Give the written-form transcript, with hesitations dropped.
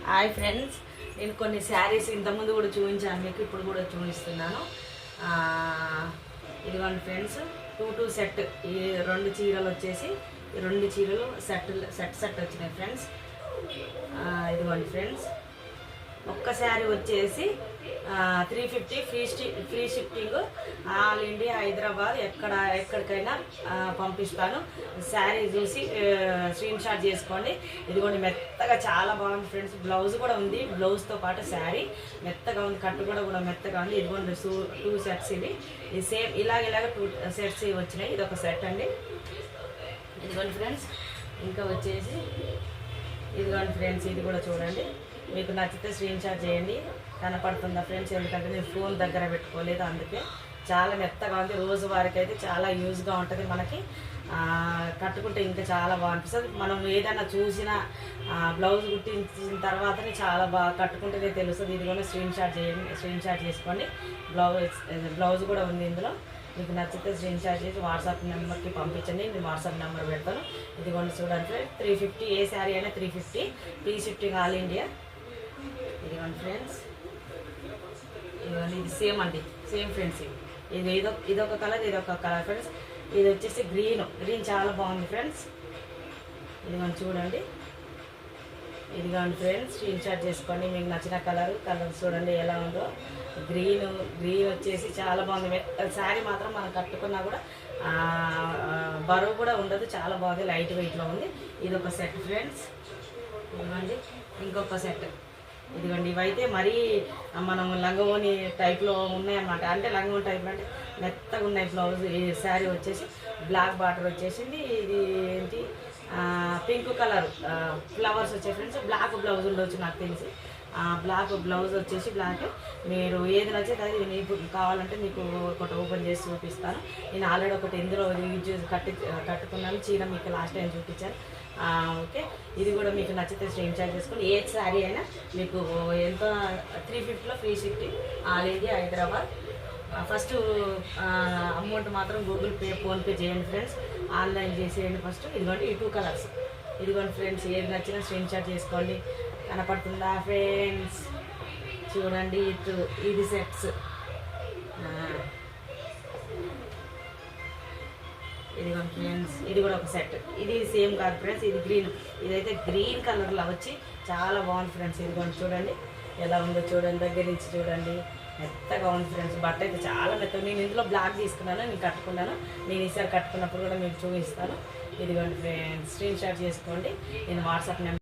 Hi friends, నేను కొన్ని శారీస్ ఇంతకుముందు కూడా చూపించాను మీకు, ఇప్పుడు కూడా చూపిస్తున్నాను. ఇదిగోండి ఫ్రెండ్స్, 2 సెట్. ఈ 2 చీరలు వచ్చేసి 2 చీరలు సెట్ వచ్చినాయి ఫ్రెండ్స్. ఇదిగోండి ఫ్రెండ్స్, ఒక్క శారీ వచ్చేసి 350 free shipping. All India, Hyderabad, ఎక్కడికైనా పంపిస్తాను. శారీ చూసి స్క్రీన్ షాట్ చేసుకోండి. ఇదిగోండి, మెత్తగా చాలా బాగుంది ఫ్రెండ్స్. బ్లౌజ్ కూడా ఉంది, బ్లౌజ్తో పాటు శారీ మెత్తగా ఉంది, కట్టు కూడా మెత్తగా ఉంది. ఇదిగోండి 2 సెట్స్. ఇది సేమ్ ఇలాగ 2 సెట్స్ వచ్చినాయి. ఇది ఒక సెట్ అండి. ఇదిగోండి ఫ్రెండ్స్, ఇంకా వచ్చేసి ఇదిగోండి ఫ్రెండ్స్, ఇది కూడా చూడండి. మీకు నచ్చితే స్క్రీన్ షాట్ చేయండి. కనపడుతుందా ఫ్రెండ్స్? ఎందుకంటే నేను ఫోన్ దగ్గర పెట్టుకోలేదు, అందుకే. చాలా మెత్తగా ఉంది, రోజు వారికి అయితే చాలా యూజ్గా ఉంటుంది. మనకి కట్టుకుంటే ఇంకా చాలా బాగా అనిపిస్తుంది. మనం ఏదైనా చూసినా బ్లౌజ్ కుట్టించిన తర్వాతనే చాలా బాగా కట్టుకుంటేనే తెలుస్తుంది. ఇది కూడా స్క్రీన్ షాట్ చేయండి, స్క్రీన్ షాట్ చేసుకోండి. బ్లౌజ్ కూడా ఉంది ఇందులో. మీకు నచ్చితే స్క్రీన్ షాట్ చేసి వాట్సాప్ నెంబర్కి పంపించండి, నేను వాట్సాప్ నెంబర్ పెడతాను. ఇదిగోండి చూడండి, 350. ఏ శారీ అయినా 350 ఫ్రీ షిఫ్టింగ్, ఆల్ ఇండియా. ఇదిగోండి ఫ్రెండ్స్, ఇదిగోండి, ఇది సేమ్ అండి, సేమ్ ఫ్రెండ్స్. ఇదొక కలర్, ఇదొక కలర్ ఫ్రెండ్స్. ఇది వచ్చేసి గ్రీన్ చాలా బాగుంది ఫ్రెండ్స్. ఇదిగోండి చూడండి. ఇదిగోండి ఫ్రెండ్స్, స్క్రీన్ షాట్ చేసుకోండి. మీకు నచ్చిన కలర్ చూడండి ఎలా ఉందో. గ్రీన్ వచ్చేసి చాలా బాగుంది. శారీ మాత్రం మనం కట్టుకున్నా కూడా బరువు కూడా ఉండదు, చాలా బాగుంది, లైట్ వెయిట్లో ఉంది. ఇది ఒక సెట్ ఫ్రెండ్స్. ఇదిగోండి ఇంకొక సెట్. ఇదిగోండి, ఇవైతే మరీ మనం లంగవోని టైప్లో ఉన్నాయన్నమాట. అంటే లంగవోని టైప్లో అంటే మెత్తగా ఉన్నాయి. బ్లౌజ్, ఈ శారీ వచ్చేసి బ్లాక్ బార్డర్ వచ్చేసింది. ఇది ఏంటి, పింక్ కలర్ ఫ్లవర్స్ వచ్చే ఫ్రెండ్స్. బ్లాక్ బ్లౌజ్ ఉండొచ్చు నాకు తెలిసి. బ్లాక్ బ్లౌజ్ వచ్చేసి బ్లాక్. మీరు ఏది నచ్చితే అది మీకు కావాలంటే మీకు ఒకటి ఓపెన్ చేసి చూపిస్తాను. నేను ఆల్రెడీ ఒకటి ఇందులో యూజ్ చేసి కట్టుకున్నాను చీర, మీకు లాస్ట్ టైం చూపించాను. ఓకే, ఇది కూడా మీకు నచ్చితే స్క్రీన్ షాట్ చేసుకొని ఏ శారీ అయినా మీకు ఎంత 350లో free shifting, all India, Hyderabad. First amount మాత్రం గూగుల్ పే, ఫోన్పే చేయండి ఫ్రెండ్స్. ఆన్లైన్ చేసేయండి ఫస్ట్. ఇదిగోండి ఈ 2 కలర్స్. ఇదిగోండి ఫ్రెండ్స్, ఏది నచ్చినా స్క్రీన్ షాట్ చేసుకోండి. కనపడుతుందా ఫ్రెండ్స్? చూడండి, ఇది సెట్స్. ఇదిగోండి ఫ్రెండ్స్, ఇది కూడా ఒక సెట్. ఇది సేమ్ కాదు ఫ్రెండ్స్, ఇది గ్రీన్. ఇదైతే గ్రీన్ కలర్లో వచ్చి చాలా బాగుంది ఫ్రెండ్స్. ఇదిగోండి చూడండి ఎలా ఉందో, చూడండి దగ్గర నుంచి చూడండి. మెత్తగా ఉంది ఫ్రెండ్స్, బట్ట అయితే చాలా మెత్తగా. నేను ఇందులో బ్లాక్ తీసుకున్నాను, నేను కట్టుకున్నాను. నేను ఈసారి కట్టుకున్నప్పుడు కూడా మీకు చూపిస్తాను. ఇదిగోండి ఫ్రెండ్స్, స్క్రీన్ షాట్ చేసుకోండి. నేను వాట్సాప్ నెంబర్